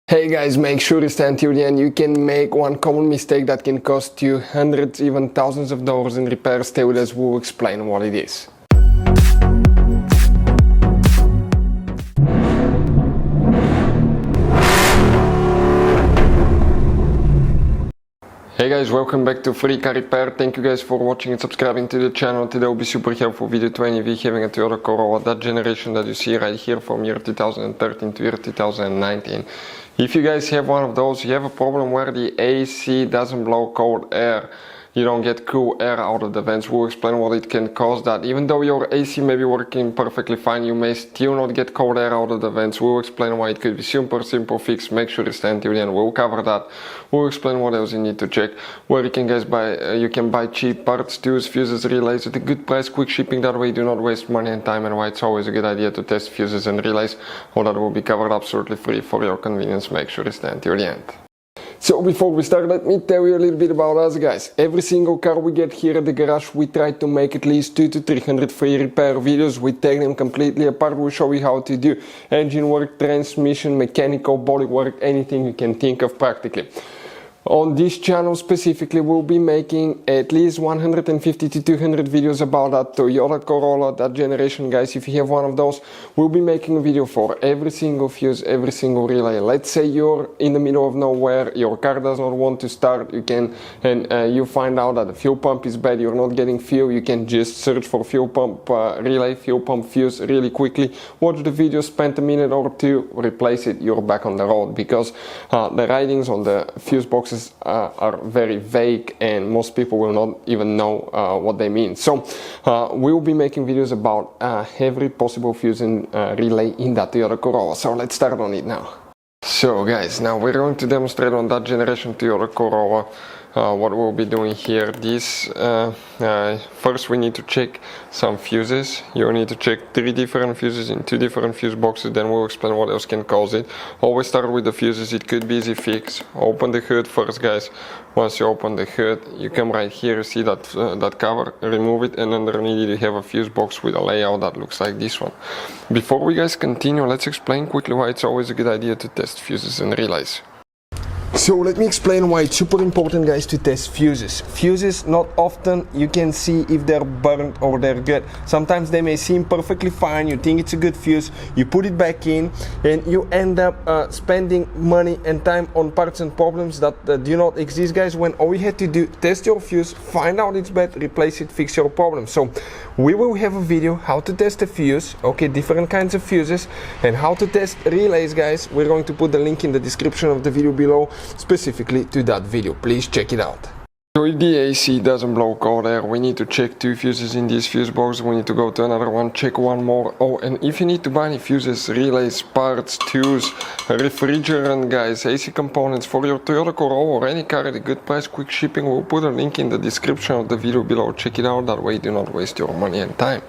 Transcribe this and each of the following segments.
Hey guys, make sure to stay until the end. You can make one common mistake that can cost you hundreds, even thousands of dollars in repairs. Stay with us, we'll explain what it is. Hey guys, welcome back to Free Car Repair. Thank you guys for watching and subscribing to the channel. Today will be super helpful video to any of you having a Toyota Corolla, that generation that you see right here from year 2013 to year 2019. If you guys have one of those, you have a problem where the AC doesn't blow cold air. You don't get cool air out of the vents. We'll explain what it can cause that. Even though your AC may be working perfectly fine, you may still not get cold air out of the vents. We'll explain why it could be super simple fix. Make sure to stay until the end. We'll cover that. We'll explain what else you need to check. Where you can guys buy, you can buy cheap parts, tools, fuses, relays at a good price, quick shipping. That way you do not waste money and time, and why it's always a good idea to test fuses and relays. All that will be covered absolutely free for your convenience. Make sure to stay until the end. So before we start, let me tell you a little bit about us guys. Every single car we get here at the garage, we try to make at least 200 to 300 free repair videos. We take them completely apart. We'll show you how to do engine work, transmission, mechanical, body work, anything you can think of practically. On this channel specifically, we'll be making at least 150 to 200 videos about that Toyota Corolla, that generation guys. If you have one of those, we'll be making a video for every single fuse, every single relay. Let's say you're in the middle of nowhere, your car does not want to start, you can, and you find out that the fuel pump is bad, you're not getting fuel, you can just search for fuel pump relay, fuel pump fuse really quickly, watch the video, spend a minute or two, replace it, you're back on the road, because the writings on the fuse boxes are very vague and most people will not even know what they mean. So we'll be making videos about every possible fuse and relay in that Toyota Corolla. So let's start on it now. So guys, now we're going to demonstrate on that generation Toyota Corolla what we'll be doing here. First we need to check some fuses. You need to check 3 different fuses in 2 different fuse boxes, then we'll explain what else can cause it. Always start with the fuses, it could be easy fix. Open the hood first guys. Once you open the hood, you come right here, see that that cover, remove it, and underneath you have a fuse box with a layout that looks like this one. Before we guys continue, let's explain quickly why it's always a good idea to test fuses and relays. So let me explain why it's super important guys to test fuses. Fuses, not often you can see if they're burnt or they're good. Sometimes they may seem perfectly fine, you think it's a good fuse, you put it back in and you end up spending money and time on parts and problems that do not exist guys, when all you had to do, test your fuse, find out it's bad, replace it, fix your problem. So we will have a video how to test a fuse, okay, different kinds of fuses, and how to test relays guys. We're going to put the link in the description of the video below specifically to that video. Please check it out. So if the AC doesn't blow cold air, we need to check 2 fuses in this fuse box. We need to go to another one, check 1 more. Oh, and if you need to buy any fuses, relays, parts, tools, refrigerant guys, AC components for your Toyota Corolla or any car at a good price, quick shipping, we'll put a link in the description of the video below. Check it out, that way you do not waste your money and time.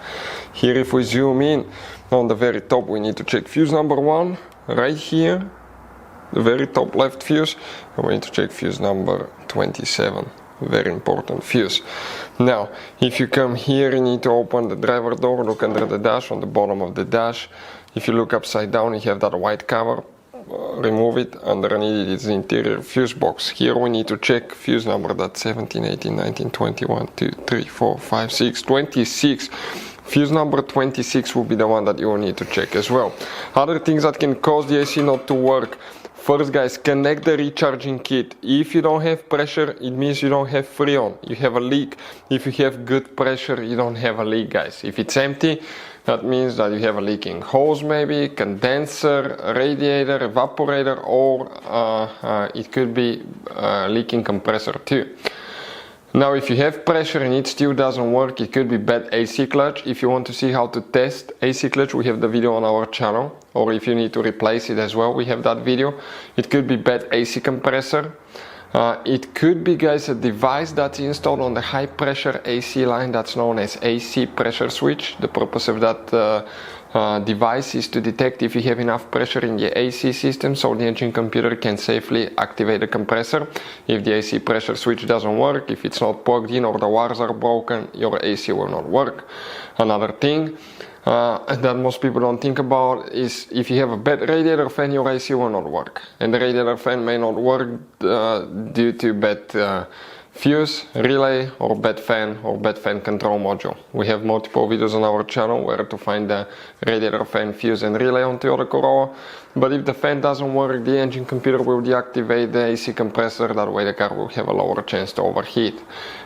Here if we zoom in, on the very top we need to check fuse number 1, right here, the very top left fuse, and we need to check fuse number 27. Very important fuse. Now, if you come here, you need to open the driver door, look under the dash, on the bottom of the dash. If you look upside down, you have that white cover. Remove it. Underneath it is the interior fuse box. Here we need to check fuse number, that's 17, 18, 19, 20, 1, 2, 3, 4, 5, 6, 26. Fuse number 26 will be the one that you will need to check as well. Other things that can cause the AC not to work. First guys, connect the recharging kit. If you don't have pressure, it means you don't have freon, you have a leak. If you have good pressure, you don't have a leak guys. If it's empty, that means that you have a leaking hose maybe, condenser, radiator, evaporator, or it could be leaking compressor too. Now if you have pressure and it still doesn't work, it could be bad AC clutch. If you want to see how to test AC clutch, we have the video on our channel. Or if you need to replace it as well, we have that video. It could be bad AC compressor. It could be guys a device that's installed on the high pressure AC line that's known as AC pressure switch. The purpose of that device is to detect if you have enough pressure in the AC system so the engine computer can safely activate the compressor. If the AC pressure switch doesn't work, if it's not plugged in or the wires are broken, your AC will not work. Another thing, and that most people don't think about is if you have a bad radiator fan, your AC will not work. And the radiator fan may not work due to bad fuse, relay, or bad fan control module. We have multiple videos on our channel where to find the radiator fan, fuse and relay on Toyota Corolla. But if the fan doesn't work, the engine computer will deactivate the AC compressor. That way the car will have a lower chance to overheat.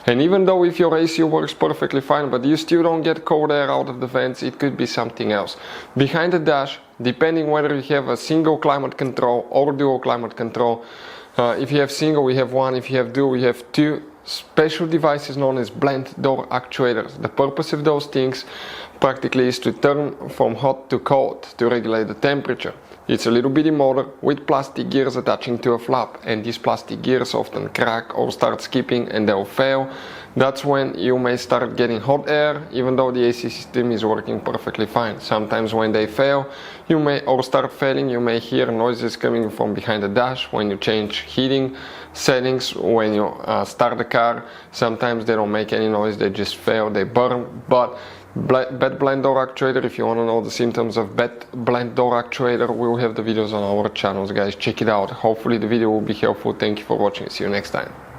And even though if your AC works perfectly fine, but you still don't get cold air out of the vents, it could be something else. Behind the dash, depending whether you have a single climate control or dual climate control, if you have single, we have one. If you have dual, we have two special devices known as blend door actuators. The purpose of those things practically is to turn from hot to cold to regulate the temperature. It's a little bitty motor with plastic gears attaching to a flap, and these plastic gears often crack or start skipping and they'll fail. That's when you may start getting hot air even though the AC system is working perfectly fine. Sometimes when they fail, or start failing, you may hear noises coming from behind the dash when you change heating settings, when you start the car. Sometimes they don't make any noise, they just fail, they burn. But bad blend door actuator, if you want to know the symptoms of bad blend door actuator, we'll have the videos on our channels, guys. Check it out. Hopefully the video will be helpful. Thank you for watching. See you next time.